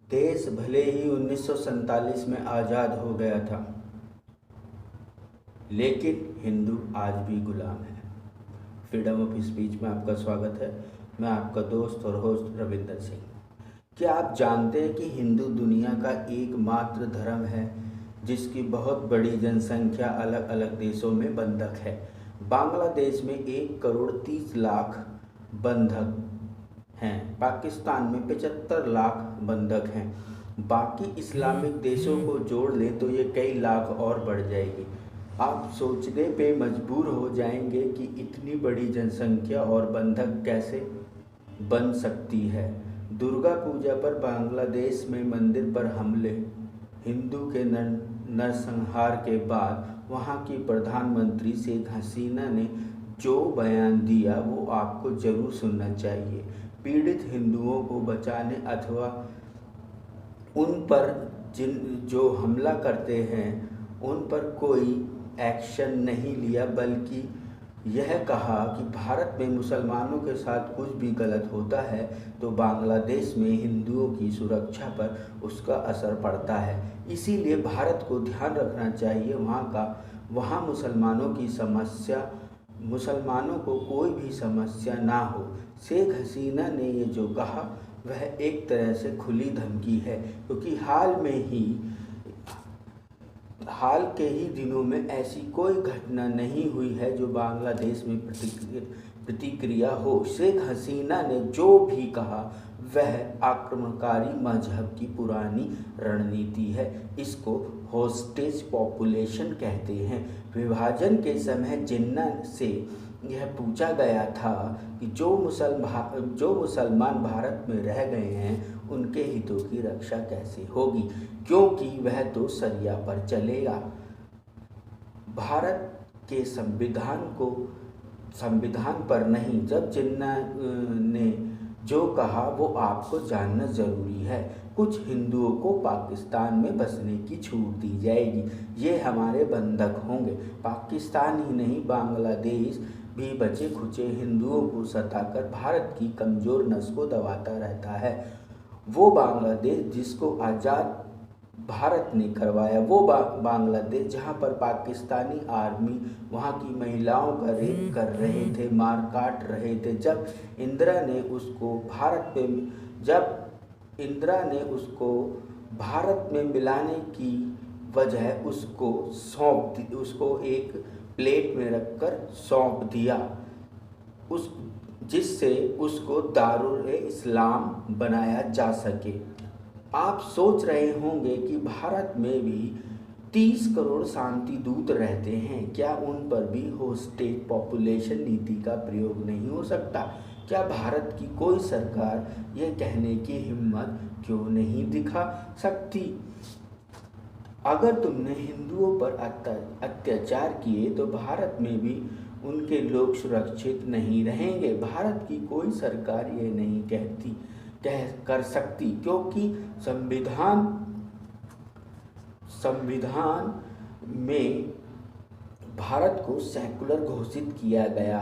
देश भले ही 1947 में आज़ाद हो गया था, लेकिन हिंदू आज भी गुलाम है। फ्रीडम ऑफ स्पीच में आपका स्वागत है। मैं आपका दोस्त और होस्ट रविंदर सिंह। क्या आप जानते हैं कि हिंदू दुनिया का एकमात्र धर्म है जिसकी बहुत बड़ी जनसंख्या अलग अलग देशों में बंधक है? बांग्लादेश में 1,30,00,000 बंधक हैं, पाकिस्तान में 75 लाख बंधक हैं। बाकी इस्लामिक देशों को जोड़ लें तो ये कई लाख और बढ़ जाएगी। आप सोचने पे मजबूर हो जाएंगे कि इतनी बड़ी जनसंख्या और बंधक कैसे बन सकती है। दुर्गा पूजा पर बांग्लादेश में मंदिर पर हमले, हिंदू के नरसंहार के बाद वहां की प्रधानमंत्री शेख हसीना ने जो बयान दिया वो आपको जरूर सुनना चाहिए। पीड़ित हिंदुओं को बचाने अथवा उन पर जो हमला करते हैं उन पर कोई एक्शन नहीं लिया, बल्कि यह कहा कि भारत में मुसलमानों के साथ कुछ भी गलत होता है तो बांग्लादेश में हिंदुओं की सुरक्षा पर उसका असर पड़ता है। इसीलिए भारत को ध्यान रखना चाहिए वहाँ मुसलमानों को कोई भी समस्या ना हो। शेख हसीना ने ये जो कहा वह एक तरह से खुली धमकी है, क्योंकि हाल के ही दिनों में ऐसी कोई घटना नहीं हुई है जो बांग्लादेश में प्रतिक्रिया हो। शेख हसीना ने जो भी कहा वह आक्रमणकारी मजहब की पुरानी रणनीति है। इसको होस्टेज पॉपुलेशन कहते हैं। विभाजन के समय जिन्ना से यह पूछा गया था कि जो मुसलमान भारत में रह गए हैं उनके हितों की रक्षा कैसे होगी, क्योंकि वह तो सरिया पर चलेगा। भारत के संविधान पर नहीं। जब जिन्ना ने जो कहा वो आपको जानना ज़रूरी है। कुछ हिंदुओं को पाकिस्तान में बसने की छूट दी जाएगी, ये हमारे बंधक होंगे। पाकिस्तान ही नहीं, बांग्लादेश भी बचे खुचे हिंदुओं को सताकर भारत की कमज़ोर नस को दबाता रहता है। वो बांग्लादेश जिसको आज़ाद भारत ने करवाया, वो बांग्लादेश जहाँ पर पाकिस्तानी आर्मी वहाँ की महिलाओं का रेप कर रहे थे, मार काट रहे थे। जब इंदिरा ने उसको भारत में मिलाने की वजह उसको एक प्लेट में रखकर सौंप दिया, जिससे उसको दारुल इस्लाम बनाया जा सके। आप सोच रहे होंगे कि भारत में भी 30 करोड़ शांति दूत रहते हैं, क्या उन पर भी होस्टेज पॉपुलेशन नीति का प्रयोग नहीं हो सकता? क्या भारत की कोई सरकार ये कहने की हिम्मत क्यों नहीं दिखा सकती? अगर तुमने हिंदुओं पर अत्याचार किए तो भारत में भी उनके लोग सुरक्षित नहीं रहेंगे। भारत की कोई सरकार ये नहीं कर सकती, क्योंकि संविधान में भारत को सेकुलर घोषित किया गया।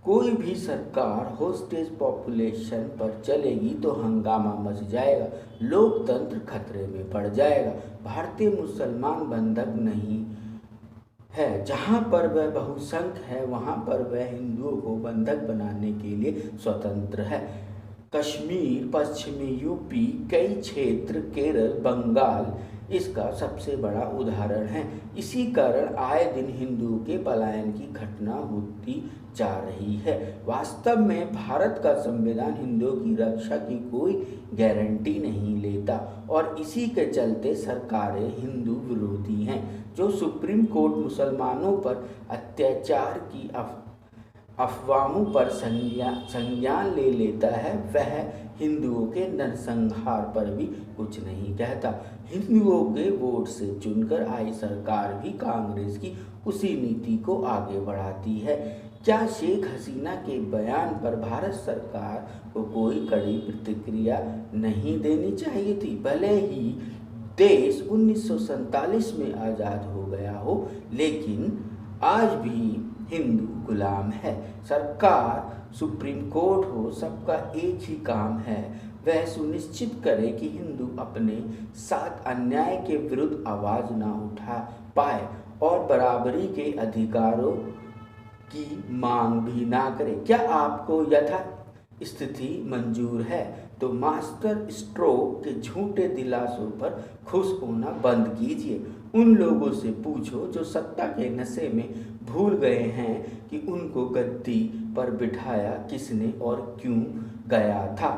कोई भी सरकार होस्टेज पॉपुलेशन पर चलेगी तो हंगामा मच जाएगा, लोकतंत्र खतरे में पड़ जाएगा। भारतीय मुसलमान बंधक नहीं है। जहाँ पर वह बहुसंख्य है वहाँ पर वह हिंदुओं को बंधक बनाने के लिए स्वतंत्र है। कश्मीर, पश्चिमी यूपी, कई क्षेत्र, केरल, बंगाल इसका सबसे बड़ा उदाहरण है। इसी कारण आए दिन हिंदुओं के पलायन की घटना होती जा रही है। वास्तव में भारत का संविधान हिंदुओं की रक्षा की कोई गारंटी नहीं लेता और इसी के चलते सरकारें हिंदू विरोधी हैं। जो सुप्रीम कोर्ट मुसलमानों पर अत्याचार की अफवाहों पर संज्ञान ले लेता है, वह हिंदुओं के नरसंहार पर भी कुछ नहीं कहता। हिंदुओं के वोट से चुनकर आई सरकार भी कांग्रेस की उसी नीति को आगे बढ़ाती है। क्या शेख हसीना के बयान पर भारत सरकार को कोई कड़ी प्रतिक्रिया नहीं देनी चाहिए थी? भले ही देश 1947 में आज़ाद हो गया हो, लेकिन आज भी हिंदू गुलाम है। सरकार, सुप्रीम कोर्ट हो, सबका एक ही काम है, वह सुनिश्चित करे कि हिंदू अपने साथ अन्याय के विरुद्ध आवाज ना उठा पाए और बराबरी के अधिकारों की मांग भी ना करे। क्या आपको यथा स्थिति मंजूर है? तो मास्टर स्ट्रोक के झूठे दिलासों पर खुश होना बंद कीजिए। उन लोगों से पूछो जो सत्ता के नशे में भूल गए हैं कि उनको गद्दी पर बिठाया किसने और क्यों गया था।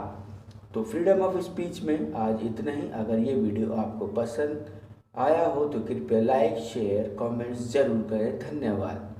तो फ्रीडम ऑफ स्पीच में आज इतना ही। अगर ये वीडियो आपको पसंद आया हो तो कृपया लाइक, शेयर, कमेंट्स जरूर करें। धन्यवाद।